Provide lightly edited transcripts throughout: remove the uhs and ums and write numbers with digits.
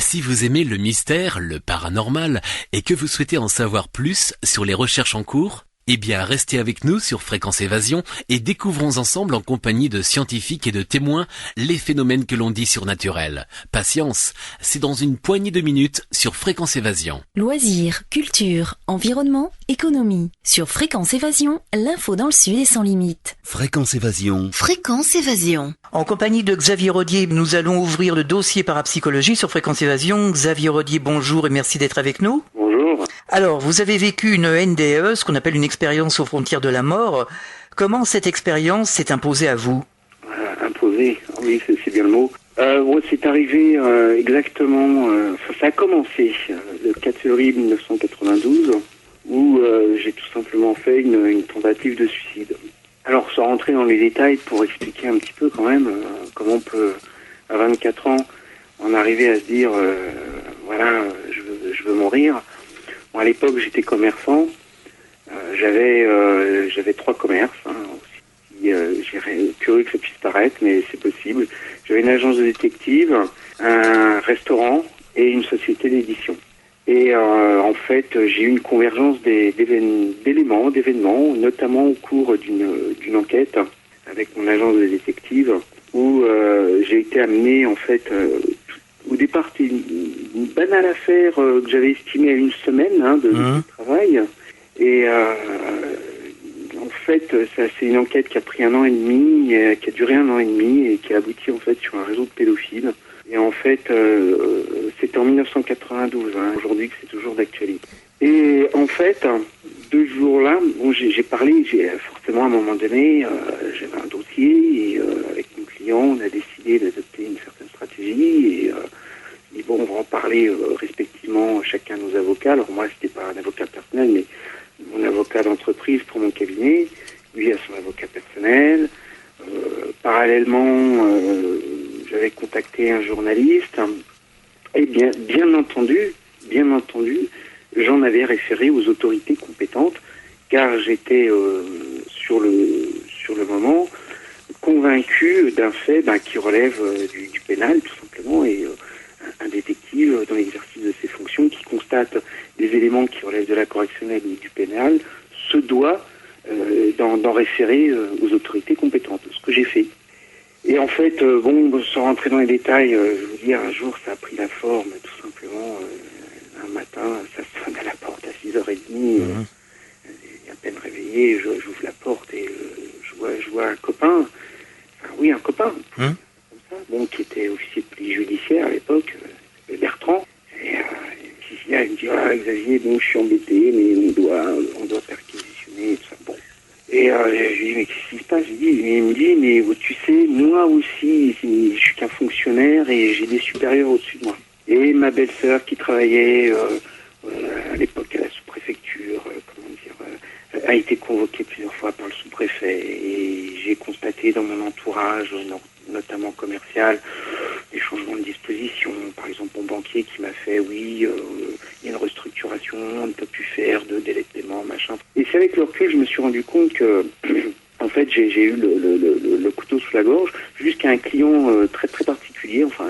Si vous aimez le mystère, le paranormal, et que vous souhaitez en savoir plus sur les recherches en cours, eh bien restez avec nous sur Fréquence Évasion et découvrons ensemble en compagnie de scientifiques et de témoins les phénomènes que l'on dit surnaturels. Patience, c'est dans une poignée de minutes sur Fréquence Évasion. Loisirs, culture, environnement, économie. Sur Fréquence Évasion, l'info dans le Sud est sans limite. Fréquence Évasion. Fréquence Évasion. En compagnie de Xavier Rodier, nous allons ouvrir le dossier parapsychologie sur Fréquence Évasion. Xavier Rodier, bonjour et merci d'être avec nous. Bonjour. Alors, vous avez vécu une NDE, ce qu'on appelle une expérience aux frontières de la mort. Comment cette expérience s'est imposée à vous ? Imposée, oui, c'est bien le mot. C'est arrivé exactement, ça a commencé le 4 février 1992, où j'ai tout simplement fait une tentative de suicide. Alors, sans rentrer dans les détails, pour expliquer un petit peu quand même comment on peut, à 24 ans, en arriver à se dire, je veux mourir. Bon, à l'époque, j'étais commerçant. J'avais 3 commerces. J'ai curieux que ça puisse paraître, mais c'est possible. J'avais une agence de détective, un restaurant et une société d'édition. Et en fait, j'ai eu une convergence d'événements, notamment au cours d'une enquête avec mon agence de détective, où j'ai été amené, en fait, au départ, c'était une banale affaire que j'avais estimée à une semaine de travail. Et en fait, c'est une enquête qui a pris 1 an et demi, qui a duré 1 an et demi et qui a abouti en fait sur un réseau de pédophiles. Et en fait, c'était en 1992, aujourd'hui que c'est toujours d'actualité. Et en fait, 2 jours là, bon, j'ai parlé, forcément à un moment donné, j'avais un dossier et avec mon client, on a décidé d'adopter une certaine stratégie et bon, on va en parler respectivement chacun nos avocats. Alors moi, c'était pas un avocat personnel, mais mon avocat d'entreprise pour mon cabinet, lui a son avocat personnel. Parallèlement, j'avais contacté un journaliste et bien entendu, j'en avais référé aux autorités compétentes car j'étais sur le moment convaincu d'un fait qui relève du pénal tout simplement et un détective dans l'exercice de ses fonctions qui constate des éléments qui relèvent de la correctionnelle ou du pénal se doit d'en référer aux autorités compétentes, ce que j'ai fait. Et en fait, sans rentrer dans les détails, je vais vous dire, un jour, ça a pris la forme, tout simplement, un matin, ça sonne à la porte à 6h30, à peine réveillé, j'ouvre la porte et je vois un copain, un copain, comme ça, qui était officier de police judiciaire à l'époque, Bertrand, et il me dit, Xavier, je suis embêté, mais on doit perquisitionner et tout ça, bon. Et je lui dis, mais qu'est-ce qui se passe? Il me dit, mais tu sais, moi aussi, je suis qu'un fonctionnaire et j'ai des supérieurs au-dessus de moi. Et ma belle-sœur qui travaillait à l'époque à la sous-préfecture, a été convoquée plusieurs fois par le sous-préfet. Et j'ai constaté dans mon entourage, notamment commercial, des changements de disposition. Par exemple, mon banquier qui m'a fait, il y a une restructuration, on ne peut plus faire de délai de paiement, machin. Et c'est avec le recul, je me suis rendu compte que, en fait, j'ai eu le couteau sous la gorge jusqu'à un client très très particulier. Enfin,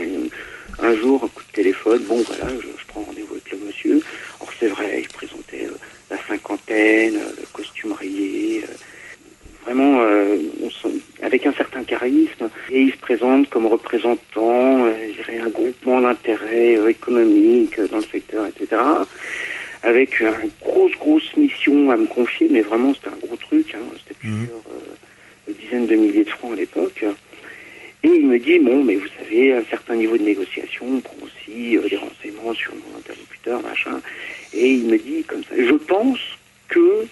un jour, un coup de téléphone, je prends rendez-vous avec le monsieur. Or, c'est vrai, il présentait la cinquantaine, le costume rayé, vraiment avec un certain charisme, et il se présente comme représentant, un groupement d'intérêt économique dans le secteur, etc., avec une grosse mission à me confier, mais vraiment c'était un gros truc, c'était plusieurs dizaines de milliers de francs à l'époque. Et il me dit, mais vous savez, un certain niveau de négociation, on prend aussi des renseignements sur mon interlocuteur, machin. Et il me dit comme ça, je pense que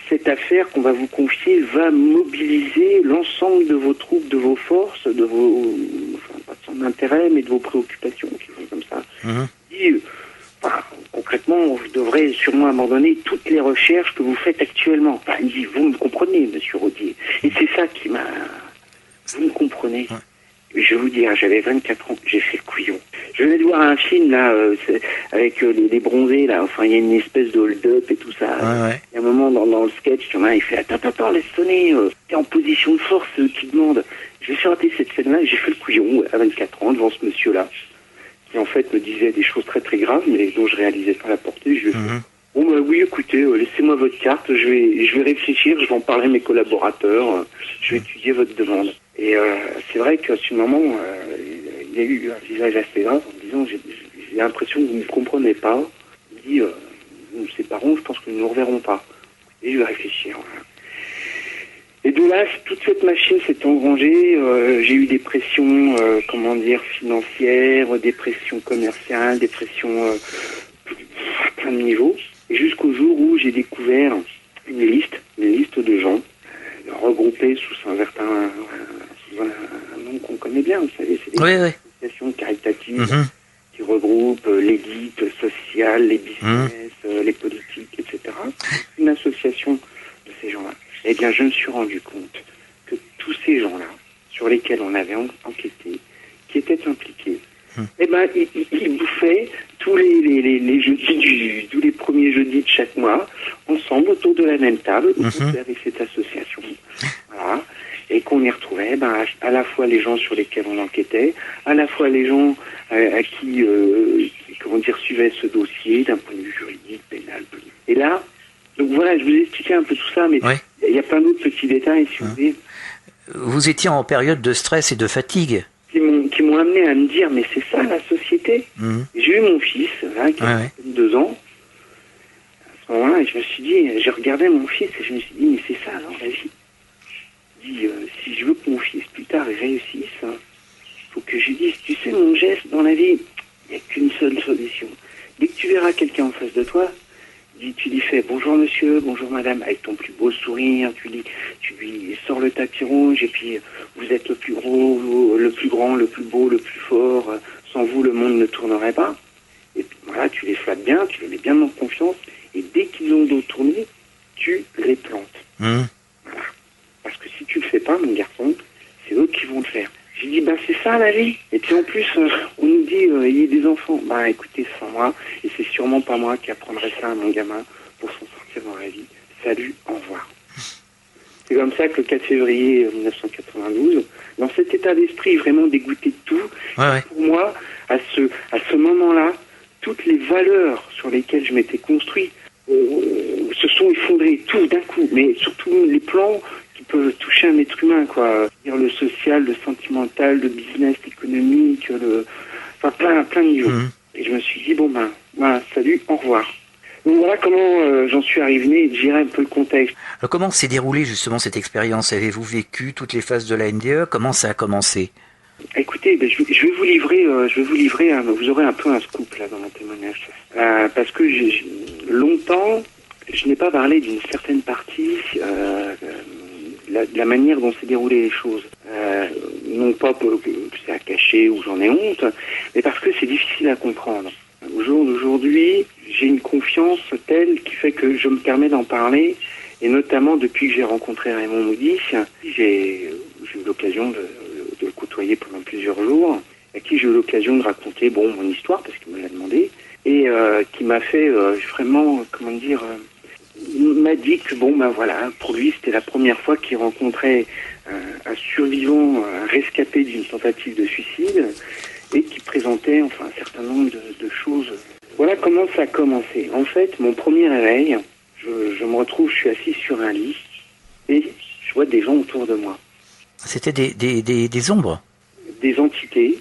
cette affaire qu'on va vous confier va mobiliser l'ensemble de vos troupes, de vos forces, de vos, pas de son intérêt, mais de vos préoccupations, quelque chose comme ça. Il dit, concrètement, vous devrez sûrement abandonner toutes les recherches que vous faites actuellement. Il dit, vous me comprenez, monsieur Rodier. Et c'est ça qui m'a... Vous me comprenez. Je vais vous dire, j'avais 24 ans, j'ai fait le couillon. Je venais de voir un film, là, avec les bronzés, là, il y a une espèce de hold-up et tout ça. Il y a un moment dans le sketch, il y en a un, il fait, attends, laisse sonner, t'es en position de force, qui demande. J'ai fait rater cette scène-là, j'ai fait le couillon, à 24 ans, devant ce monsieur-là, qui en fait me disait des choses très très graves, mais dont je réalisais pas la portée. Je lui ai fait, bon bah oui, écoutez, laissez-moi votre carte, je vais réfléchir, je vais en parler à mes collaborateurs, je vais étudier votre demande. Et c'est vrai que sur le moment, il y a eu un visage assez grave en me disant, j'ai l'impression que vous ne comprenez pas. Il dit, nous nous séparons, je pense que nous ne nous reverrons pas. Et je vais réfléchir. Voilà. Et de là, toute cette machine s'est engrangée. J'ai eu des pressions, financières, des pressions commerciales, des pressions à plein de niveaux. Et jusqu'au jour où j'ai découvert une liste de gens regroupés sous un nom qu'on connaît bien, vous savez, c'est des associations caritatives qui regroupent l'élite sociale, les business, les politiques, etc. Une association de ces gens-là. Eh bien, je me suis rendu compte que tous ces gens-là, sur lesquels on avait enquêté, qui étaient impliqués, eh ben, ils bouffaient tous les jeudis tous les premiers jeudis de chaque mois, ensemble, autour de la même table, avec cette association. Voilà. Et qu'on y retrouvait, à la fois les gens sur lesquels on enquêtait, à la fois les gens à qui suivaient ce dossier d'un point de vue juridique, pénal, politique. Et là, donc voilà, je vous ai expliqué un peu tout ça, mais il y a plein d'autres petits détails, si vous voulez. Vous étiez en période de stress et de fatigue. Qui m'ont amené à me dire, mais c'est ça la société. J'ai eu mon fils, qui a 2 ans. À ce moment-là, je me suis dit, j'ai regardé mon fils et je me suis dit, mais c'est ça alors la vie. Je dis, si je veux que mon fils plus tard il réussisse, il faut que je lui dise, tu sais, mon geste dans la vie, il n'y a qu'une seule solution. Dès que tu verras quelqu'un en face de toi, tu lui fais bonjour monsieur, bonjour madame, avec ton plus beau sourire, tu lui sors le tapis rouge et puis vous êtes le plus gros, le plus grand, le plus beau, le plus fort, sans vous le monde ne tournerait pas. Et puis voilà, tu les flattes bien, tu les mets bien en confiance et dès qu'ils ont dos tourné, tu les plantes. Voilà. Parce que si tu le fais pas, mon garçon, c'est eux qui vont le faire. J'ai dit, c'est ça la vie. Et puis en plus, on nous dit, il y a des enfants. Écoutez, c'est pas moi, et c'est sûrement pas moi qui apprendrai ça à mon gamin pour s'en sortir dans la vie. Salut, au revoir. C'est comme ça que le 4 février 1992, dans cet état d'esprit vraiment dégoûté de tout, pour moi, à ce moment-là, toutes les valeurs sur lesquelles je m'étais construit se sont effondrées, tout d'un coup, mais surtout les plans qui peuvent toucher un être humain, quoi. Le social, le sentimental, le business, l'économique, plein de niveaux. Et je me suis dit, voilà, salut, au revoir. Donc voilà comment j'en suis arrivé, je dirais un peu le contexte. Alors comment s'est déroulée justement cette expérience? Avez-vous vécu toutes les phases de la NDE? Comment ça a commencé? Écoutez, je vais vous livrer, vous aurez un peu un scoop là dans mon témoignage. Parce que longtemps, je n'ai pas parlé d'une certaine partie de la manière dont s'est déroulées les choses. Non pas que c'est à cacher ou j'en ai honte, mais parce que c'est difficile à comprendre. Au jour d'aujourd'hui, j'ai une confiance telle qui fait que je me permets d'en parler, et notamment depuis que j'ai rencontré Raymond Moody, j'ai eu l'occasion de le côtoyer pendant plusieurs jours, à qui j'ai eu l'occasion de raconter mon histoire, parce qu'il me l'a demandé, et qui m'a fait vraiment, m'a dit que voilà, pour lui c'était la première fois qu'il rencontrait un survivant, un rescapé d'une tentative de suicide, et qui présentait un certain nombre de choses. Voilà comment ça a commencé. En fait, mon premier réveil, je me retrouve, je suis assis sur un lit, et je vois des gens autour de moi. C'était des ombres? Des entités,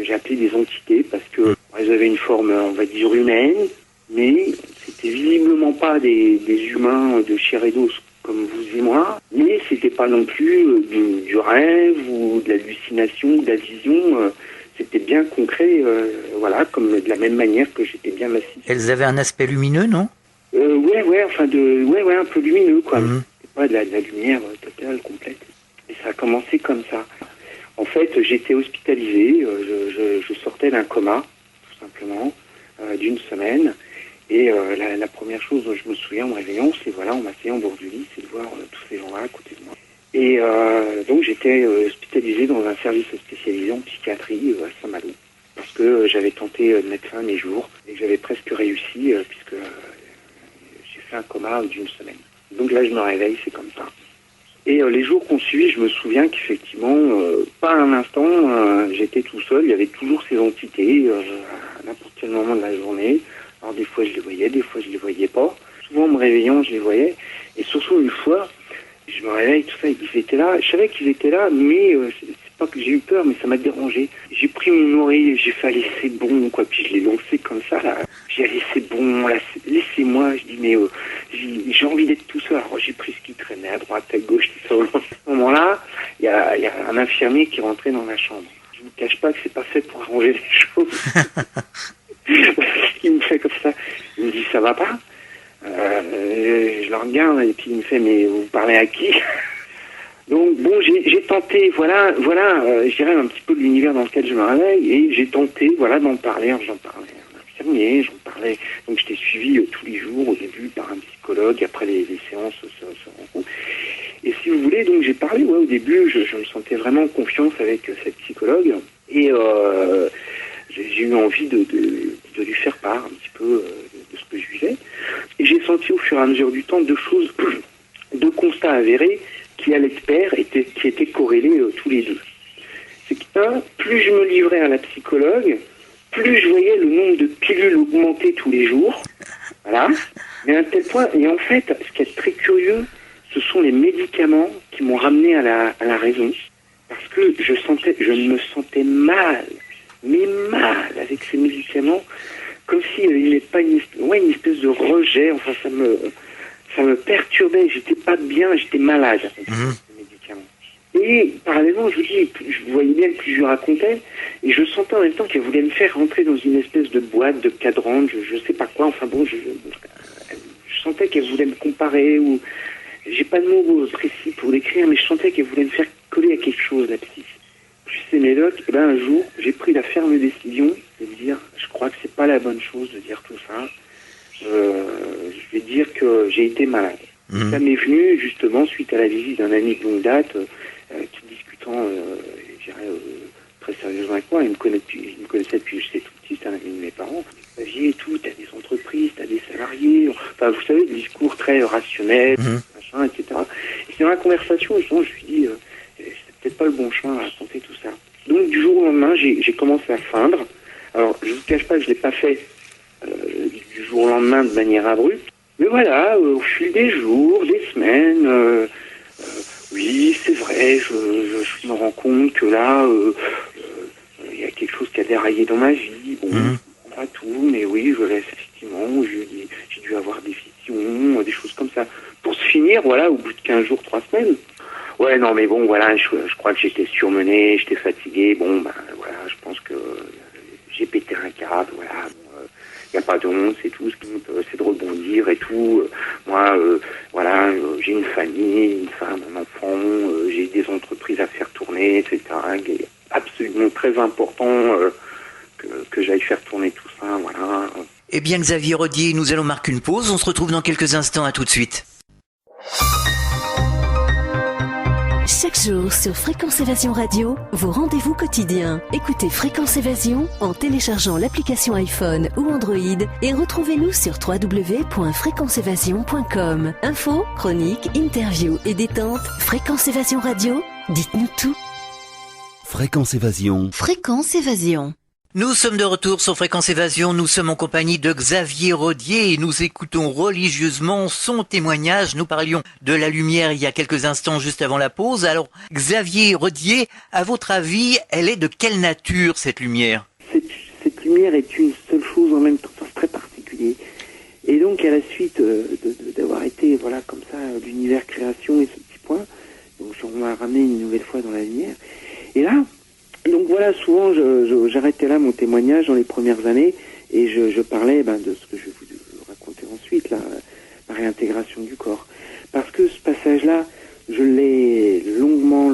j'ai appelé des entités parce que elles avaient une forme, on va dire, humaine, mais c'était visiblement pas des humains de chair et d'os comme vous et moi, mais c'était pas non plus du rêve ou de l'hallucination ou de la vision, c'était bien concret, comme de la même manière que j'étais bien assis. Elles avaient un aspect lumineux, non? Un peu lumineux, quoi. C'était pas de la lumière totale, complète. Et ça a commencé comme ça. En fait, j'étais hospitalisé, je sortais d'un coma, tout simplement, d'une semaine. Et la première chose dont je me souviens en me réveillant, c'est on m'asseyait en bord du lit, c'est de voir tous ces gens-là à côté de moi. Et donc j'étais hospitalisé dans un service spécialisé en psychiatrie à Saint-Malo. Parce que j'avais tenté de mettre fin à mes jours et que j'avais presque réussi puisque j'ai fait un coma d'une semaine. Donc là je me réveille, c'est comme ça. Et les jours qu'on suivi, je me souviens qu'effectivement, pas un instant, j'étais tout seul. Il y avait toujours ces entités à n'importe quel moment de la journée. Alors des fois je les voyais, des fois je les voyais pas. Souvent en me réveillant, je les voyais. Et surtout une fois, je me réveille, tout ça, ils étaient là. Je savais qu'ils étaient là, mais c'est pas que j'ai eu peur, mais ça m'a dérangé. J'ai pris mon oreille, j'ai fait allez c'est bon, quoi. Puis je l'ai lancé comme ça, là. J'ai allez c'est bon, là, laissez-moi. Je dis mais j'ai envie d'être tout seul. Alors j'ai pris ce qui traînait à droite, à gauche, tout ça. À ce moment-là, il y a un infirmier qui rentrait dans la chambre. Je vous cache pas que c'est pas fait pour arranger les choses. Il me fait comme ça. Il me dit ça va pas. Je le regarde et puis il me fait mais vous parlez à qui? Donc bon, j'ai tenté, voilà, je dirais un petit peu de l'univers dans lequel je me réveille et j'ai tenté, d'en parler. Alors, j'en parlais à un infirmier, j'en parlais. Donc j'étais suivi tous les jours au début par un psychologue, après les séances se rencontrent. Et si vous voulez, donc j'ai parlé, au début, je me sentais vraiment en confiance avec cette psychologue et j'ai eu envie de lui faire part un petit peu de ce que je vivais. Et j'ai senti au fur et à mesure du temps deux choses, deux constats avérés qui allaient de pair, qui étaient corrélés tous les deux. C'est que, plus je me livrais à la psychologue, plus je voyais le nombre de pilules augmenter tous les jours. Voilà. Mais à un tel point, et en fait, ce qui est très curieux, ce sont les médicaments qui m'ont ramené à la raison. Parce que je me sentais mal, mais mal avec ces médicaments, comme s'il n'y avait pas une espèce de rejet, enfin ça me perturbait, j'étais pas bien, j'étais malade avec ces médicaments. Et parallèlement, je voyais bien que plus je racontais, et je sentais en même temps qu'elle voulait me faire rentrer dans une espèce de boîte, de cadran, je sais pas quoi, enfin bon, je sentais qu'elle voulait me comparer, ou j'ai pas de mots précis pour l'écrire, mais je sentais qu'elle voulait me faire coller à quelque chose, la psy. Plus ces médocs, et un jour, j'ai pris la ferme décision de dire, je crois que c'est pas la bonne chose de dire tout ça. Je vais dire que j'ai été malade. Ça m'est venu justement suite à la visite d'un ami de longue date qui discutant, je dirais, très sérieusement avec moi. Il me connaissait depuis que j'étais tout petit, c'était un ami de mes parents. Xavier et tout, t'as des entreprises, t'as des salariés. Enfin, vous savez, des discours très rationnels, machin, etc. Et c'est dans la conversation, justement, je me suis dit, c'est peut-être pas le bon chemin à raconter tout ça. Donc, du jour au lendemain, j'ai commencé à feindre. Alors, je vous cache pas que je l'ai pas fait du jour au lendemain de manière abrupte. Mais voilà, au fil des jours, des semaines, oui, c'est vrai, je me rends compte que là, il y a quelque chose qui a déraillé dans ma vie. Bon, pas tout, mais oui, je laisse effectivement, j'ai dû avoir des visions, des choses comme ça. Pour se finir, au bout de 15 jours, 3 semaines. Ouais, non, mais bon, je crois que j'étais surmené, j'étais fatigué. Bon, je pense que j'ai pété un câble, il n'y a pas de honte, c'est tout, c'est de rebondir et tout. Moi, j'ai une famille, une femme, un enfant, j'ai des entreprises à faire tourner, etc. Il est absolument très important que j'aille faire tourner tout ça, voilà. Eh bien, Xavier Rodier, nous allons marquer une pause. On se retrouve dans quelques instants. À tout de suite. Chaque jour sur Fréquence Évasion Radio, vos rendez-vous quotidiens. Écoutez Fréquence Évasion en téléchargeant l'application iPhone ou Android et retrouvez-nous sur www.fréquenceévasion.com. Infos, chroniques, interviews et détente. Fréquence Évasion Radio, dites-nous tout. Fréquence Évasion. Fréquence Évasion. Nous sommes de retour sur Fréquence Évasion, nous sommes en compagnie de Xavier Rodier et nous écoutons religieusement son témoignage. Nous parlions de la lumière il y a quelques instants juste avant la pause. Alors Xavier Rodier, à votre avis, elle est de quelle nature cette lumière? Cette lumière est une seule chose en même temps, c'est très particulier. Et donc à la suite d'avoir été comme ça l'univers création et ce petit point, donc on m'a ramené une nouvelle fois dans la lumière. Et là, donc souvent j'arrêtais là mon témoignage dans les premières années et je parlais de ce que je vais vous raconter ensuite, la réintégration du corps. Parce que ce passage-là, je l'ai longuement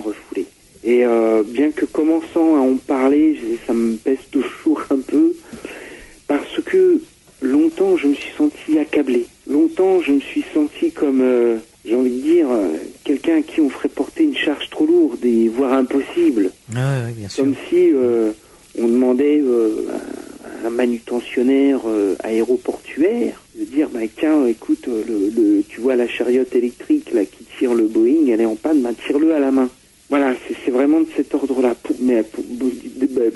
refoulé. Et bien que commençant à en parler, ça me pèse toujours un peu, parce que longtemps je me suis senti accablé. Longtemps je me suis senti comme... j'ai envie de dire, quelqu'un à qui on ferait porter une charge trop lourde et voire impossible. Oui, bien sûr. Comme si on demandait à un manutentionnaire aéroportuaire de dire, tiens, écoute, tu vois la chariote électrique là qui tire le Boeing, elle est en panne, tire-le à la main. Voilà, c'est vraiment de cet ordre-là.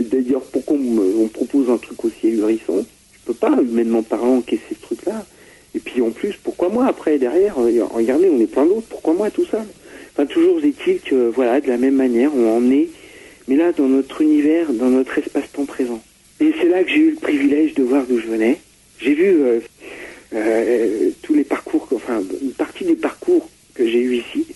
D'ailleurs, pourquoi on me propose un truc aussi ahurissant? Je peux pas, humainement parlant, encaisser ce truc-là. Et puis en plus, pourquoi moi après, derrière, regardez, on est plein d'autres, pourquoi moi tout seul? Enfin, toujours est-il que, voilà, de la même manière, on en est, mais là, dans notre univers, dans notre espace-temps présent. Et c'est là que j'ai eu le privilège de voir d'où je venais. J'ai vu tous les parcours, enfin, une partie des parcours que j'ai eu ici,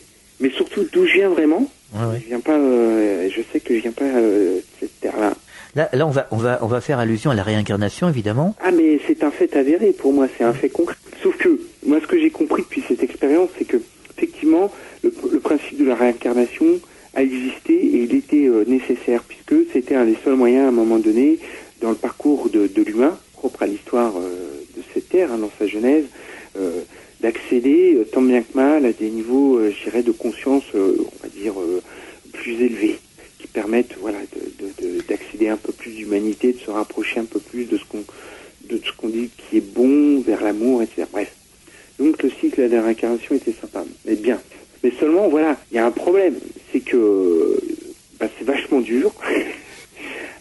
mais surtout d'où je viens vraiment. Ouais. Je viens pas, je sais que je viens pas de cette terre-là. Là, on va faire allusion à la réincarnation, évidemment. Ah, mais c'est un fait avéré pour moi, c'est un fait concret. Sauf que moi, ce que j'ai compris depuis cette expérience, c'est que effectivement, le principe de la réincarnation a existé et il était nécessaire, puisque c'était un des seuls moyens à un moment donné dans le parcours de l'humain, propre à l'histoire de cette terre, dans sa genèse, d'accéder tant bien que mal à des niveaux, je dirais, de conscience, on va dire, plus élevés, qui permettent, voilà, d'accéder un peu plus d'humanité, de se rapprocher un peu plus de ce qu'on dit qui est bon, vers l'amour, etc. Bref. Donc le cycle de la réincarnation était sympa, mais bien. Mais seulement, voilà, il y a un problème, c'est que c'est vachement dur.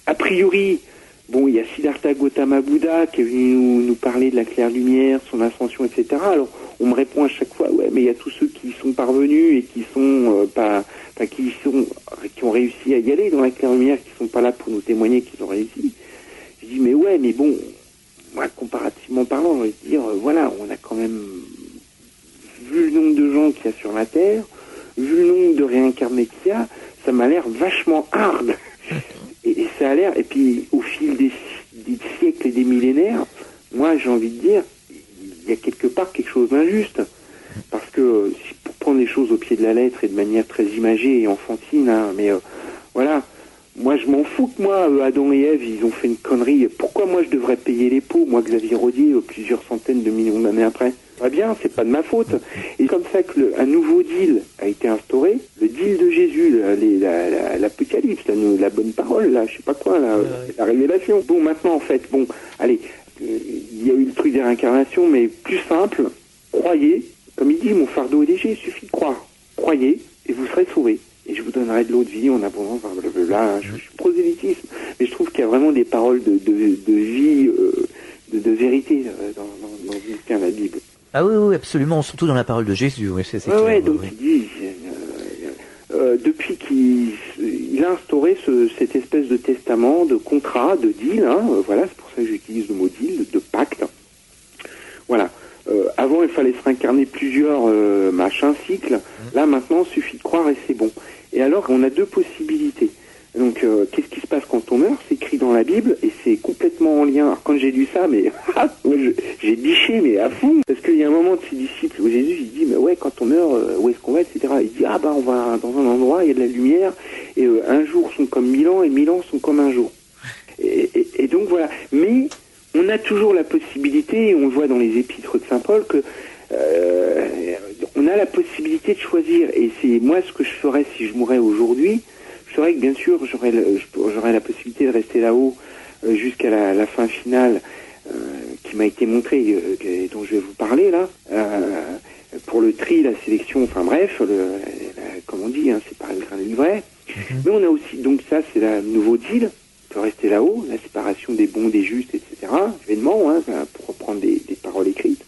A priori, bon, il y a Siddhartha Gautama Bouddha qui est venu nous parler de la claire lumière, son ascension, etc. Alors, on me répond à chaque fois, ouais, mais il y a tous ceux qui sont parvenus et qui sont qui ont réussi à y aller dans la claire lumière, qui sont pas là pour nous témoigner qu'ils ont réussi. Je dis, mais ouais, mais bon, moi, comparativement parlant, on va dire, voilà, on a quand même vu le nombre de gens qu'il y a sur la Terre, vu le nombre de réincarnés qu'il y a, ça m'a l'air vachement hard. Et ça a l'air, et puis au fil des siècles et des millénaires, moi j'ai envie de dire, il y a quelque part quelque chose d'injuste. Parce que, pour prendre les choses au pied de la lettre et de manière très imagée et enfantine, voilà, moi je m'en fous que moi, Adam et Ève, ils ont fait une connerie. Pourquoi moi je devrais payer les pots, moi Xavier Rodier, plusieurs centaines de millions d'années après? Très bien, c'est pas de ma faute. Et comme ça que un nouveau deal a été instauré, le deal de Jésus, l'Apocalypse, la bonne parole, là, je sais pas quoi, la révélation. Bon, maintenant en fait, bon, allez, il y a eu le truc des réincarnations, mais plus simple, croyez, comme il dit, mon fardeau est léger, il suffit de croire. Croyez, et vous serez sauvés. Et je vous donnerai de l'eau de vie en abondance, blablabla. Je suis prosélytisme, mais je trouve qu'il y a vraiment des paroles de vie, de vérité dans la Bible. Ah oui, absolument, surtout dans la parole de Jésus. Oui, c'est clair. Ouais, donc il dit, depuis qu'il a instauré cette espèce de testament, de contrat, de deal, voilà, c'est pour ça que j'utilise le mot deal, de pacte. Voilà. Avant, il fallait se réincarner plusieurs cycles. Là, maintenant, il suffit de croire et c'est bon. Et alors, on a deux possibilités. Donc, qu'est-ce qui se passe quand on meurt? C'est écrit dans la Bible et c'est complètement en lien. Alors, quand j'ai lu ça, mais j'ai biché, mais à fond. Parce qu'il y a un moment de ses disciples où Jésus, il dit, mais ouais, quand on meurt, où est-ce qu'on va, etc. Il dit, on va dans un endroit, il y a de la lumière, et un jour sont comme 1000 ans, et 1000 ans sont comme un jour. Et donc, voilà. Mais on a toujours la possibilité, et on le voit dans les épîtres de Saint Paul, que on a la possibilité de choisir. Et c'est moi ce que je ferais si je mourais aujourd'hui. Je saurais que bien sûr j'aurais la possibilité de rester là-haut jusqu'à la fin finale qui m'a été montrée, dont je vais vous parler là, pour le tri, la sélection, enfin bref, comme on dit, c'est pas le grain de livret. Mais on a aussi, donc ça c'est le nouveau deal, on peut rester là-haut, la séparation des bons, des justes, etc. Événement, pour reprendre des paroles écrites.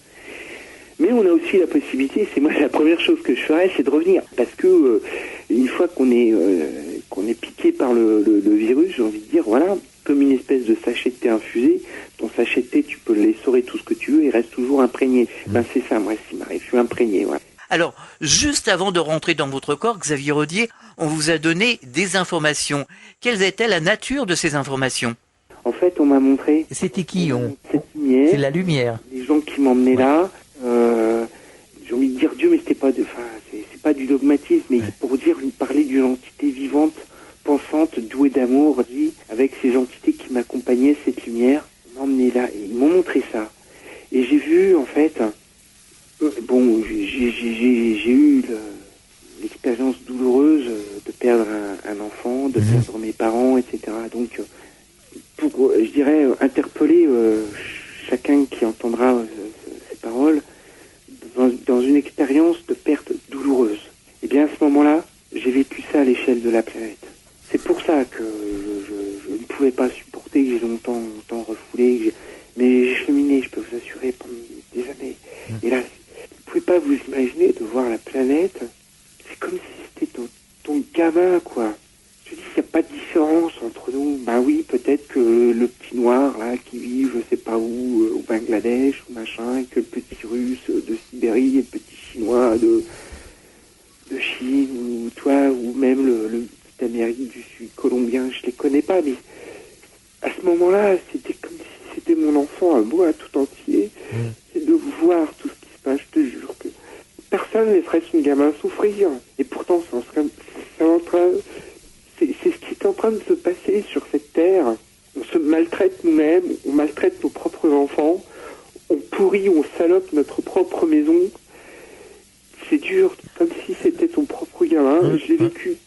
Mais on a aussi la possibilité, c'est moi la première chose que je ferais, c'est de revenir. Parce que une fois qu'on est piqué par le virus, j'ai envie de dire, voilà, comme une espèce de sachet de thé infusé, ton sachet de thé, tu peux l'essorer tout ce que tu veux, il reste toujours imprégné. C'est ça, moi, ce qui m'arrive, je suis imprégné, voilà. Alors, juste avant de rentrer dans votre corps, Xavier Rodier, on vous a donné des informations. Quelle était la nature de ces informations? En fait, on m'a montré... C'était qui cette lumière. C'est la lumière. Les gens qui m'emmenaient là... j'ai envie de dire Dieu, mais c'est pas du dogmatisme, mais pour parler d'une entité vivante, pensante, douée d'amour, avec ces entités qui m'accompagnaient, cette lumière, m'emmenaient là, et ils m'ont montré ça. Et j'ai vu, en fait, j'ai eu l'expérience douloureuse de perdre un enfant, de perdre mes parents, etc. Donc, pour, je dirais, interpeller chacun qui entendra parole, dans une expérience de perte douloureuse. Et bien à ce moment-là, j'ai vécu ça à l'échelle de la planète. C'est pour ça que je ne pouvais pas supporter, que j'ai longtemps refoulé, mais j'ai cheminé, je peux vous assurer, pendant des années. Et là, vous ne pouvez pas vous imaginer de voir la planète, c'est comme si c'était ton gamin, quoi. Je dis, il n'y a pas de différence entre nous. Ben oui, peut-être que le petit noir, là, qui vit, je sais pas où, au Bangladesh, ou machin, et que le petit russe de Sibérie, et le petit chinois de Chine, ou toi, ou même le petit Amérique du Sud colombien, je les connais pas, mais à ce moment-là, c'était comme si c'était mon enfant à moi, tout entier, et de voir tout ce qui se passe, je te jure que personne ne laisserait son gamin souffrir. Et pourtant, c'est ce qui est en train de se passer sur cette terre. On se maltraite nous-mêmes, on maltraite nos propres enfants, on pourrit, on salope notre propre maison. C'est dur, comme si c'était ton propre gamin. Je l'ai vécu.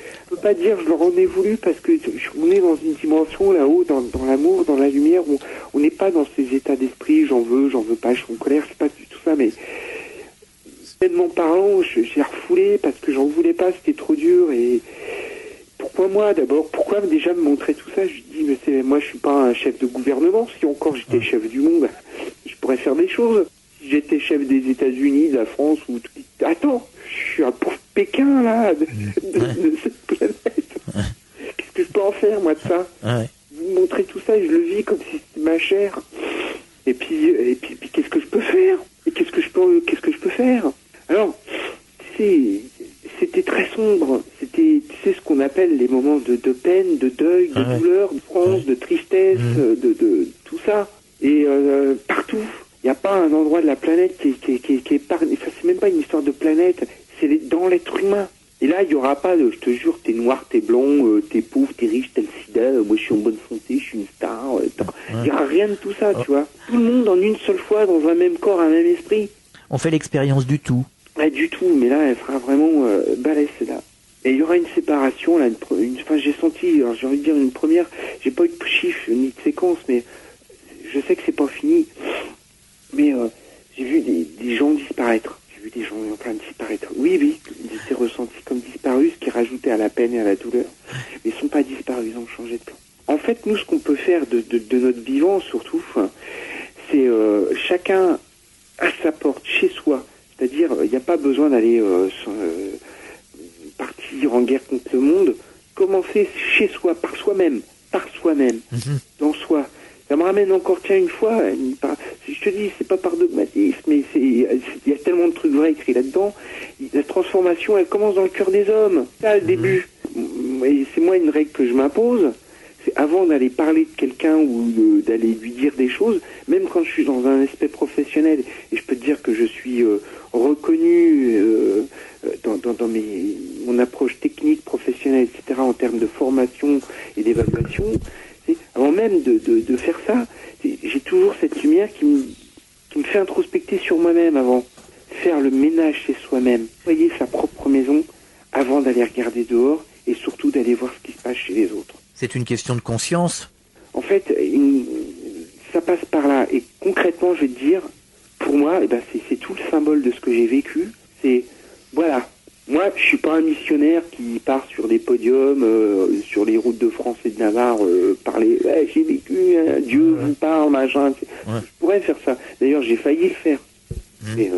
Je peux pas dire je leur en ai voulu parce que on est dans une dimension là-haut, dans l'amour, dans la lumière, où on n'est pas dans ces états d'esprit, j'en veux pas, je suis en colère, c'est pas du tout ça, mais pleinement parlant, j'ai refoulé parce que j'en voulais pas, c'était trop dur. Et pourquoi moi d'abord, pourquoi déjà me montrer tout ça? Je dis, mais moi je suis pas un chef de gouvernement, si encore j'étais chef du monde, je pourrais faire des choses. Si j'étais chef des États-Unis, de la France, ou attends, je suis un pauvre Pékin là, de cette planète. Qu'est-ce que je peux en faire moi de ça? Vous montrer tout ça et je le vis comme si c'était ma chair. Et puis qu'est-ce que je peux faire? Et qu'est-ce que je peux faire? Alors, c'était très sombre. C'était, tu sais, ce qu'on appelle les moments de peine, de deuil, de douleur, de souffrance, de tristesse, de tout ça. Et partout. Il n'y a pas un endroit de la planète qui est épargné. Ça, c'est même pas une histoire de planète. C'est dans l'être humain. Et là, il n'y aura pas de, je te jure, t'es noir, t'es blond, t'es pauvre, t'es riche, t'as le sida, moi je suis en bonne santé, je suis une star. Il n'y aura rien de tout ça, tu vois. Tout le monde en une seule fois, dans un même corps, un même esprit. On fait l'expérience du tout. Ouais, du tout, mais là, elle sera vraiment balèze, là. Et il y aura une séparation, là, enfin, j'ai senti, alors j'ai envie de dire une première, j'ai pas eu de chiffre ni de séquence, mais je sais que c'est pas fini. Mais j'ai vu des gens disparaître. J'ai vu des gens en train de disparaître. Oui, ils étaient ressentis comme disparus, ce qui rajoutait à la peine et à la douleur. Mais ils sont pas disparus, ils ont changé de plan. En fait, nous, ce qu'on peut faire de notre vivant, surtout, c'est chacun à sa porte, chez soi. C'est-à-dire, il n'y a pas besoin d'aller partir en guerre contre le monde. Commencer chez soi, par soi-même, dans soi. Ça me ramène encore, une fois, je te dis, c'est pas par dogmatisme, mais il y a tellement de trucs vrais écrits là-dedans. La transformation, elle commence dans le cœur des hommes. Ça, le début. Et c'est moi une règle que je m'impose. C'est avant d'aller parler de quelqu'un ou d'aller lui dire des choses, même quand je suis dans un aspect professionnel, et je peux te dire que je suis reconnu dans mon approche technique, professionnelle, etc., en termes de formation et d'évaluation, avant même de faire ça, j'ai toujours cette lumière qui me fait introspecter sur moi-même avant. Faire le ménage chez soi-même. Nettoyer sa propre maison avant d'aller regarder dehors et surtout d'aller voir ce qui se passe chez les autres. C'est une question de conscience. En fait, ça passe par là. Et concrètement, je vais te dire, pour moi, c'est tout le symbole de ce que j'ai vécu. C'est, voilà. Moi, je suis pas un missionnaire qui part sur des podiums, sur les routes de France et de Navarre, parler, j'ai vécu, Dieu vous parle, machin. Je pourrais faire ça. D'ailleurs, j'ai failli le faire. Et,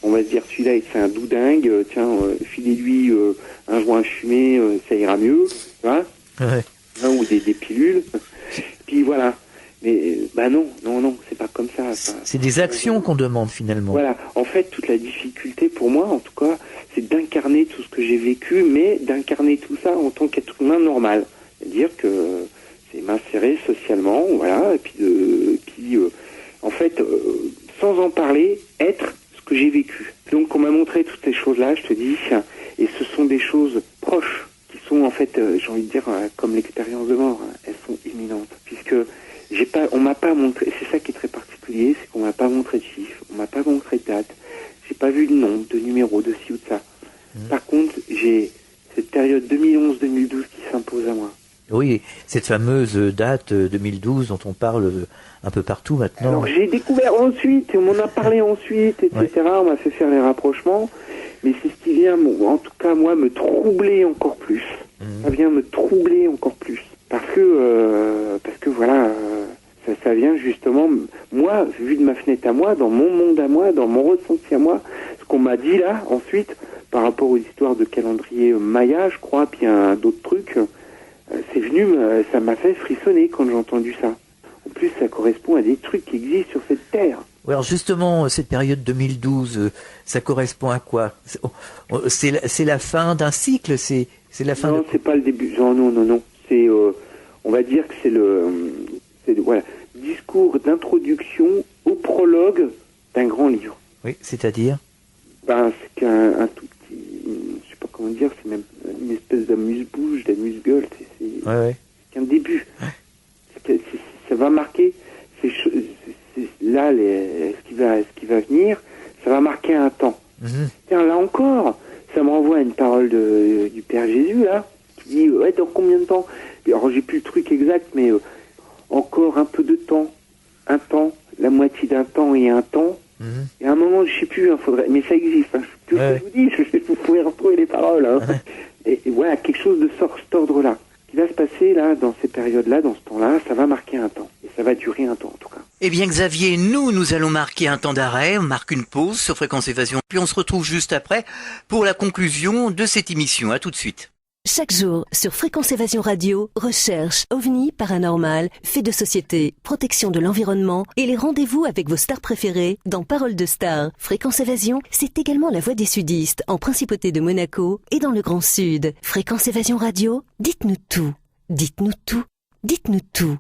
on va se dire, celui-là, c'est un doudingue, filez-lui un joint fumé, ça ira mieux, tu vois, ou des pilules. Puis voilà. Mais non, c'est pas comme ça. C'est des actions qu'on demande finalement. Voilà. En fait, toute la difficulté pour moi, en tout cas, c'est d'incarner tout ce que j'ai vécu, mais d'incarner tout ça en tant qu'être humain normal. C'est-à-dire que c'est m'insérer socialement, voilà, et puis en fait, sans en parler, être ce que j'ai vécu. Donc, on m'a montré toutes ces choses-là, je te dis, et ce sont des choses proches, qui sont en fait, j'ai envie de dire, comme l'expérience de mort, elles sont imminentes, puisque on m'a pas montré, c'est ça qui est très particulier, c'est qu'on m'a pas montré de chiffres, on m'a pas montré de date, j'ai pas vu de nombre, de numéros, de ci ou de ça. Par contre, j'ai cette période 2011-2012 qui s'impose à moi. Oui, cette fameuse date 2012 dont on parle un peu partout maintenant. Alors j'ai découvert ensuite, on m'en a parlé ensuite, etc. Ouais. On m'a fait faire les rapprochements, mais c'est ce qui vient, en tout cas moi, me troubler encore plus. Ça vient me troubler encore plus. Parce que voilà, ça vient justement, moi, vu de ma fenêtre à moi, dans mon monde à moi, dans mon ressenti à moi, ce qu'on m'a dit là, ensuite, par rapport aux histoires de calendrier Maya, je crois, puis d'autres trucs, c'est venu, ça m'a fait frissonner quand j'ai entendu ça. En plus, ça correspond à des trucs qui existent sur cette terre. Oui, alors justement, cette période 2012, ça correspond à quoi? C'est la fin d'un cycle, c'est la fin. Non, c'est pas le début. Non. C'est, on va dire que c'est voilà, discours d'introduction au prologue d'un grand livre. Oui, c'est-à-dire? C'est qu'un tout petit, je sais pas comment dire, c'est même une espèce d'amuse-bouche, d'amuse-gueule. C'est qu'un début. Ouais. Ça va marquer. Là, ce qui va venir, ça va marquer un temps. Tiens, là encore, ça me renvoie à une parole du Père Jésus, là, qui dit, dans combien de temps? Alors, j'ai plus le truc exact, mais encore un peu de temps. Un temps, la moitié d'un temps et un temps. Et à un moment, je sais plus, mais ça existe. Tout ce que je vous dis, vous pouvez retrouver les paroles. Et voilà, quelque chose de cet ordre-là. Ce qui va se passer, là, dans ces périodes-là, dans ce temps-là, ça va marquer un temps. Et ça va durer un temps, en tout cas. Eh bien, Xavier, nous allons marquer un temps d'arrêt, on marque une pause sur Fréquence Évasion, puis on se retrouve juste après pour la conclusion de cette émission. À tout de suite. Chaque jour, sur Fréquence Évasion Radio, recherche, ovni, paranormal, faits de société, protection de l'environnement et les rendez-vous avec vos stars préférées dans Paroles de Stars. Fréquence Évasion, c'est également la voix des sudistes en Principauté de Monaco et dans le Grand Sud. Fréquence Évasion Radio, dites-nous tout. Dites-nous tout. Dites-nous tout.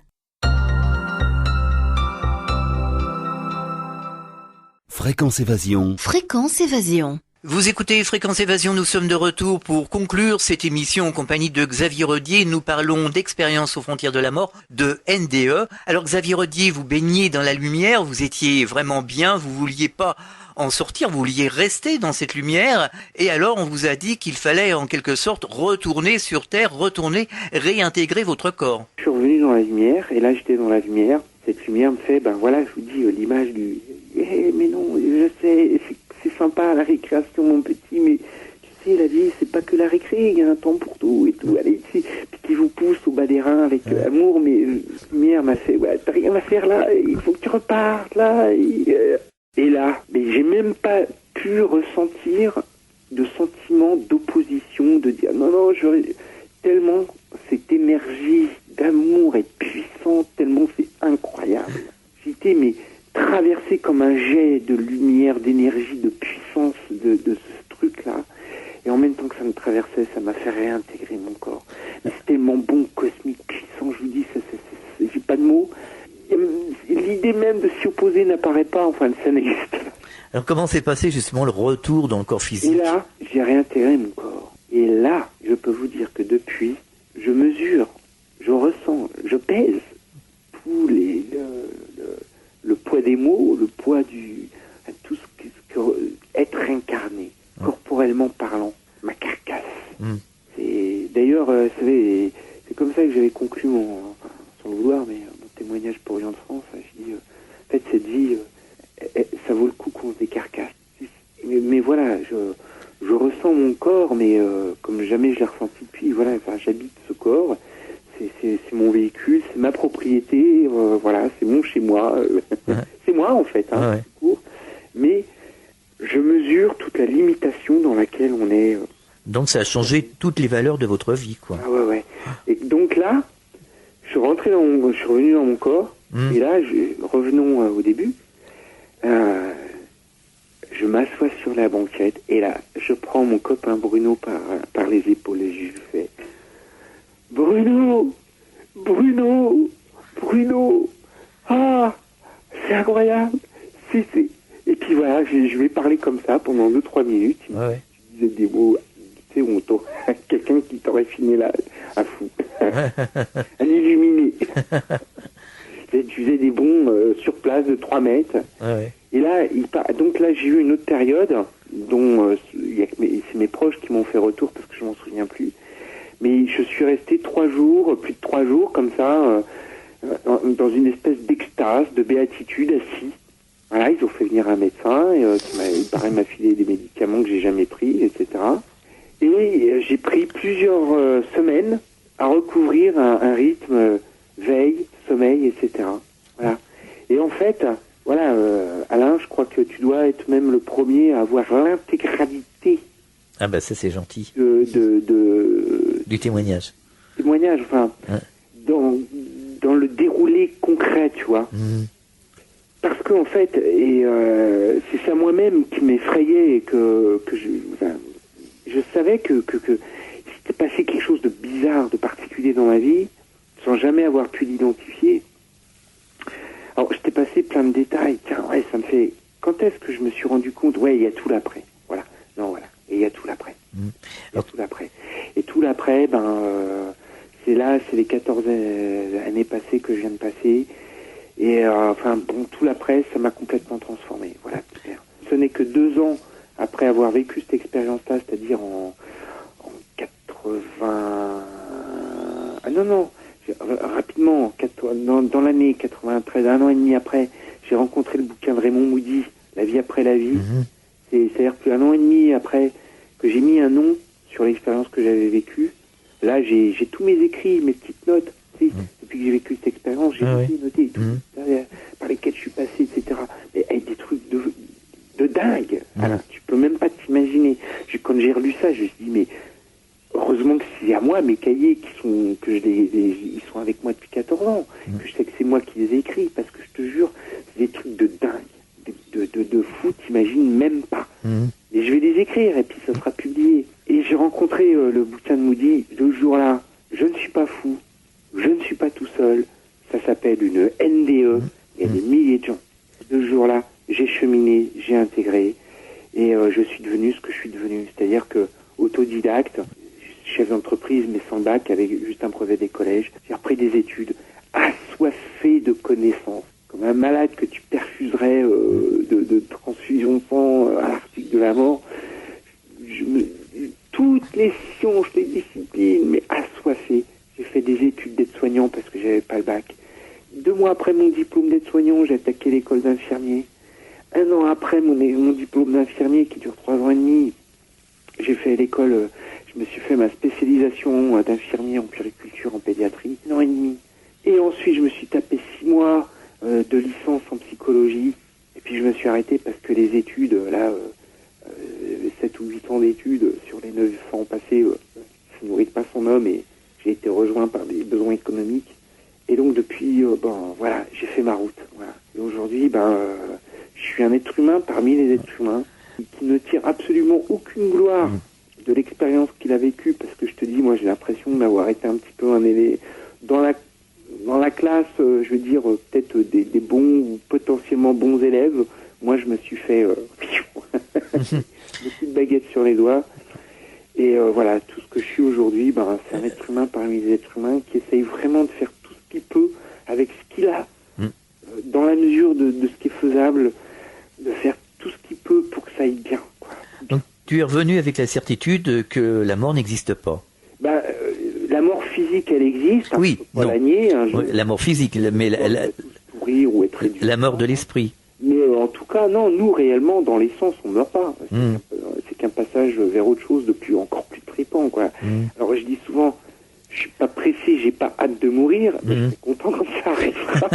Fréquence Évasion. Fréquence Évasion. Vous écoutez Fréquence Évasion, nous sommes de retour pour conclure cette émission en compagnie de Xavier Rodier. Nous parlons d'expérience aux frontières de la mort, de NDE. Alors Xavier Rodier, vous baignez dans la lumière, vous étiez vraiment bien, vous vouliez pas en sortir, vous vouliez rester dans cette lumière. Et alors on vous a dit qu'il fallait en quelque sorte retourner sur Terre, réintégrer votre corps. Je suis revenu dans la lumière et là j'étais dans la lumière. Cette lumière me fait, voilà, je vous dis l'image du... mais non, je sais, c'est sympa la récréation mon petit, mais tu sais la vie c'est pas que la récré, il y a un temps pour tout et tout, allez, tu sais, puis qui vous pousse au bas des reins avec amour, mais la lumière m'a fait, t'as rien à faire là, il faut que tu repartes là, et là, mais j'ai même pas pu ressentir de sentiment d'opposition, de dire non, tellement cette énergie d'amour est puissante, tellement c'est incroyable. J'étais traversé comme un jet de lumière, d'énergie, de puissance de ce truc-là. Et en même temps que ça me traversait, ça m'a fait réintégrer mon corps. Mais c'est tellement bon, cosmique, puissant, je vous dis, j'ai pas de mots. L'idée même de s'y opposer n'apparaît pas, enfin, ça n'existe pas. Alors comment s'est passé justement le retour dans le corps physique? Et là, j'ai réintégré mon corps. Et là, je peux vous dire que depuis, je mesure, je ressens, je pèse tous le poids des mots, le poids tout ce que être incarné, corporellement parlant, ma carcasse. D'ailleurs, vous savez, c'est comme ça que j'avais conclu sans le vouloir, mais mon témoignage pour Orient de France. Je dis, en fait, cette vie, ça vaut le coup qu'on se décarcasse. Mais voilà, je ressens mon corps, mais comme jamais je l'ai ressenti depuis. Voilà, j'habite ce corps. C'est mon véhicule, c'est ma propriété, voilà, c'est mon chez moi. C'est moi en fait, tout court. Mais je mesure toute la limitation dans laquelle on est. Donc ça a changé toutes les valeurs de votre vie, quoi. Ah ouais. Et donc là, je suis revenu dans mon corps, et là, revenons au début. Je m'assois sur la banquette, et là, je prends mon copain Bruno par les épaules et je lui fais: Bruno, ah, c'est incroyable, Et puis voilà, je vais parler comme ça pendant 2-3 minutes. Je disais des mots, tu sais, quelqu'un qui t'aurait filmé là, un fou, un illuminé. Tu faisais des bonds sur place de 3 mètres. Et là, donc là, j'ai eu une autre période dont c'est mes proches qui m'ont fait retour parce que je m'en souviens plus. Mais je suis resté 3 jours, plus de 3 jours, comme ça, dans une espèce d'extase, de béatitude, assis. Voilà, ils ont fait venir un médecin, il paraît m'a filé des médicaments que j'ai jamais pris, etc. Et j'ai pris plusieurs semaines à recouvrir un rythme veille, sommeil, etc. Voilà. Et en fait, voilà, Alain, je crois que tu dois être même le premier à avoir l'intégralité. Ah bah ça c'est gentil. Du témoignage. Témoignage, enfin, dans le déroulé concret, tu vois. Parce qu'en fait, c'est ça moi-même qui m'effrayait et que je savais que s'était passé quelque chose de bizarre, de particulier dans ma vie, sans jamais avoir pu l'identifier. Alors, je t'ai passé plein de détails. Tiens, ouais, ça me fait... Quand est-ce que je me suis rendu compte? Ouais, il y a tout l'après. Voilà. Non, voilà. Et il y a tout l'après. Il y a tout l'après. Et tout l'après, c'est les 14 années passées que je viens de passer. Et tout l'après, ça m'a complètement transformé. Voilà, super. Ce n'est que 2 ans après avoir vécu cette expérience-là, c'est-à-dire en 80... Ah non, rapidement, dans l'année 93, 1 an et demi après, j'ai rencontré le bouquin de Raymond Moody, La vie après la vie. C'est-à-dire qu'un an et demi après que j'ai mis un nom sur l'expérience que j'avais vécue, là, j'ai tous mes écrits, mes petites notes. Depuis que j'ai vécu cette expérience, j'ai noté tout, par lesquels je suis passé, etc. Mais avec des trucs de dingue. Alors, tu peux même pas t'imaginer. Quand j'ai relu ça, je me suis dit, mais heureusement que c'est à moi, mes cahiers ils sont avec moi depuis 14 ans, que je sais que c'est moi qui les ai écrits, parce que je te jure, c'est des trucs de dingue, de fou, t'imagines même pas. Et je vais les écrire, et puis ça sera publié. Et j'ai rencontré le bouquin de Moody le jour-là. Je ne suis pas fou. Je ne suis pas tout seul. Ça s'appelle une NDE. Il y a des milliers de gens. Ce jour-là, j'ai cheminé, j'ai intégré, et je suis devenu ce que je suis devenu. C'est-à-dire que autodidacte, chef d'entreprise, mais sans bac, avec juste un brevet des collèges. J'ai repris des études, assoiffé de connaissances, comme un malade que tu perfuserais de transfusion de sang à l'article de la mort. Toutes les sciences, les disciplines, mais assoiffé. J'ai fait des études d'aide-soignant parce que j'avais pas le bac. 2 mois après mon diplôme d'aide-soignant, j'ai attaqué l'école d'infirmier. 1 an après mon diplôme d'infirmier qui dure 3 ans et demi, j'ai fait l'école, je me suis fait ma spécialisation d'infirmier en puériculture, en pédiatrie, 1 an et demi. Et ensuite, je me suis tapé 6 mois de licence en psychologie. Et puis, je me suis arrêté parce que les études, 7 ou 8 ans d'études sur les 9 ans passés, ça ne nourrit pas son homme, et j'ai été rejoint par des besoins économiques. Et donc, depuis, j'ai fait ma route. Voilà. Et aujourd'hui, je suis un être humain parmi les êtres humains qui ne tire absolument aucune gloire de l'expérience qu'il a vécue, parce que je te dis, moi, j'ai l'impression d'avoir été un petit peu un élève dans la classe, je veux dire, peut-être des bons ou potentiellement bons élèves. Moi, je me suis fait beaucoup de baguettes sur les doigts. Et voilà, tout ce que je suis aujourd'hui, c'est un être humain parmi les êtres humains qui essaye vraiment de faire tout ce qu'il peut avec ce qu'il a, dans la mesure de ce qui est faisable, de faire tout ce qu'il peut pour que ça aille bien, quoi. Donc, tu es revenu avec la certitude que la mort n'existe pas. La mort physique, elle existe. Oui, non. La nier, la mort physique, mais pourrir ou être réduit. La mort de l'esprit. Mais en tout cas, non, nous, réellement, dans l'essence, on ne meurt pas. C'est qu'un passage vers autre chose encore plus trippant, quoi. Alors, je dis souvent, je suis pas pressé, j'ai pas hâte de mourir, mais je serai content quand ça arrivera.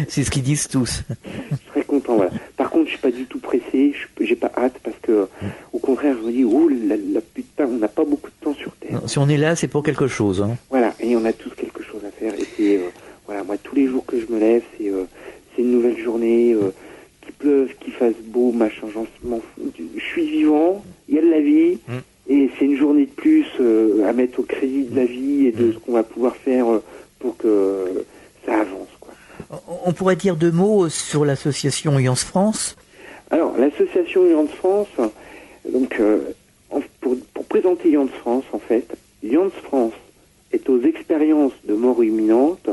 C'est ce qu'ils disent tous. Je serai content, voilà. Par contre, je suis pas du tout pressé, j'ai pas hâte, parce que, au contraire, je me dis, oh, la putain, on n'a pas beaucoup de temps sur Terre. Non, si on est là, c'est pour quelque chose, hein. Voilà, et on a tous quelque chose à faire, et c'est, moi, tous les jours que je me lève, c'est une nouvelle journée, qu'il pleuve, qu'il fasse beau, machin, je m'en fous. Je suis vivant, il y a de la vie, et c'est une journée de plus à mettre au crédit de la vie et de ce qu'on va pouvoir faire pour que ça avance, quoi. On pourrait dire 2 mots sur l'association Iance France. Alors, l'association Iance France, donc, pour présenter Iance France, en fait, Iance France est aux expériences de mort imminente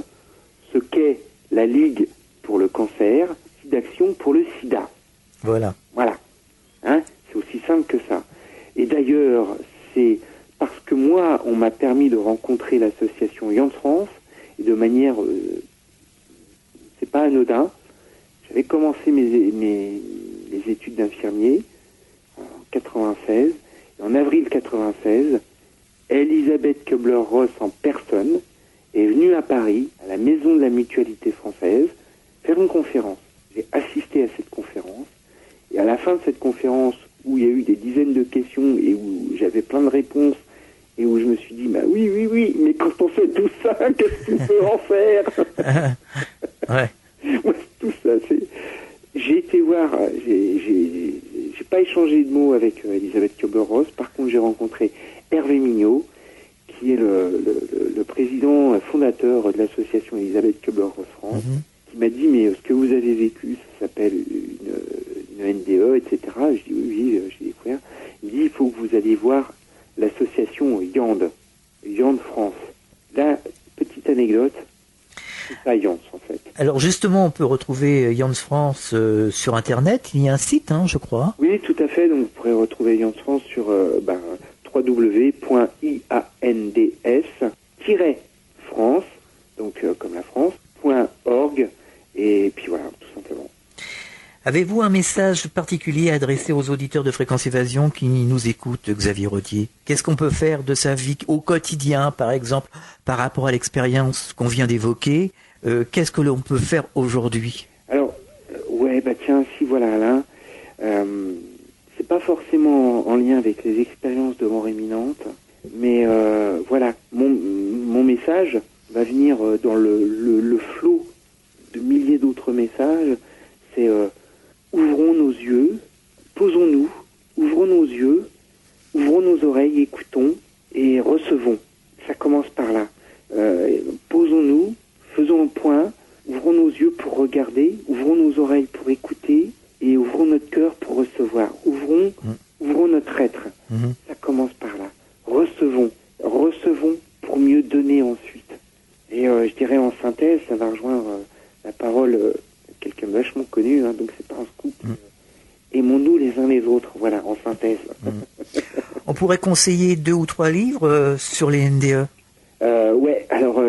ce qu'est la Ligue pour le cancer, d'action pour le sida. Voilà. Voilà. Hein, c'est aussi simple que ça. Et d'ailleurs, c'est parce que moi, on m'a permis de rencontrer l'association Jans France, et de manière, c'est pas anodin. J'avais commencé les études d'infirmier en 96, et en avril 96, Elisabeth Kubler-Ross en personne est venue à Paris, à la Maison de la Mutualité Française, faire une conférence. J'ai assisté à cette conférence, et à la fin de cette conférence, où il y a eu des dizaines de questions et où j'avais plein de réponses, et où je me suis dit, bah oui, mais quand on fait tout ça, qu'est-ce qu'on peut en faire? Ouais. Ouais, tout ça, j'ai été voir, j'ai pas échangé de mots avec Elisabeth Kubler-Ross. Par contre, j'ai rencontré Hervé Mignot, qui est le président fondateur de l'association Elisabeth Kubler-Ross France, qui m'a dit, mais ce que vous avez vécu, ça s'appelle une NDE, etc. Je dis, oui, j'ai découvert. Il me dit, il faut que vous alliez voir l'association Jans France. Là, petite anecdote, c'est pas Jans, en fait. Alors justement, on peut retrouver Jans France sur Internet. Il y a un site, je crois. Oui, tout à fait. Donc vous pourrez retrouver Jans France sur www.iands-france, donc comme la France, .org, et puis voilà, tout simplement. Avez-vous un message particulier à adresser aux auditeurs de Fréquence Évasion qui nous écoutent, Xavier Rodier? Qu'est-ce qu'on peut faire de sa vie au quotidien, par exemple, par rapport à l'expérience qu'on vient d'évoquer? Qu'est-ce que l'on peut faire aujourd'hui? Alors, tiens, si voilà, Alain, c'est pas forcément en lien avec les expériences de mort imminente, mais voilà, mon message va venir dans le flot de milliers d'autres messages. C'est ouvrons nos yeux, posons-nous, ouvrons nos yeux, ouvrons nos oreilles, écoutons et recevons. Ça commence par là. Posons-nous, faisons le point, ouvrons nos yeux pour regarder, ouvrons nos oreilles pour écouter et ouvrons notre cœur pour recevoir. Ouvrons notre être. Ça commence par là. Recevons pour mieux donner ensuite. Et je dirais en synthèse, ça va rejoindre la parole de quelqu'un de vachement connu, donc c'est pas un scoop. Aimons-nous les uns les autres, voilà, en synthèse. On pourrait conseiller 2 ou 3 livres sur les NDE. Alors,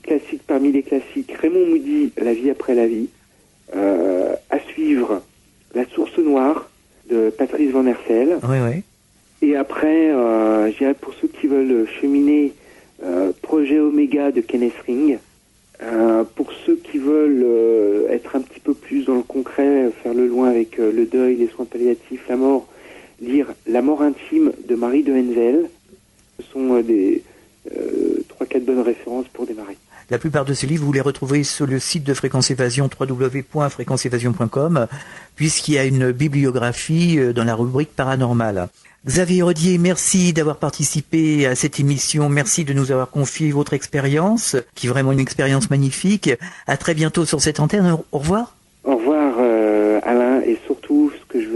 classique parmi les classiques, Raymond Moody, La vie après la vie. À suivre, La source noire, de Patrice Van Hersel. Oui. Et après, je dirais pour ceux qui veulent cheminer, Projet Oméga de Kenneth Ring. Pour ceux qui veulent être un petit peu plus dans le concret, faire le loin avec le deuil, les soins palliatifs, la mort, lire La mort intime de Marie de Henzel. Ce sont des 3-4 bonnes références pour démarrer. La plupart de ces livres, vous les retrouvez sur le site de Fréquence Évasion, www.fréquenceévasion.com, puisqu'il y a une bibliographie dans la rubrique paranormale. Xavier Rodier, merci d'avoir participé à cette émission. Merci de nous avoir confié votre expérience, qui est vraiment une expérience magnifique. À très bientôt sur cette antenne. Au revoir. Au revoir, Alain. Et surtout, ce que je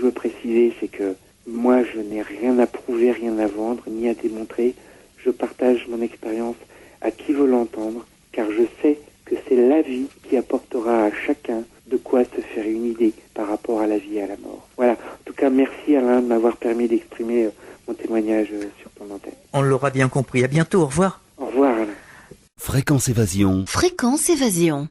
veux préciser, c'est que moi, je n'ai rien à prouver, rien à vendre, ni à démontrer. Je partage mon expérience à qui veut l'entendre, car je sais que c'est la vie qui apportera à chacun de quoi se faire une idée par rapport à la vie et à la mort. Voilà. En tout cas, merci Alain de m'avoir permis d'exprimer mon témoignage sur ton antenne. On l'aura bien compris. À bientôt. Au revoir. Au revoir Alain. Fréquence Évasion. Fréquence Évasion.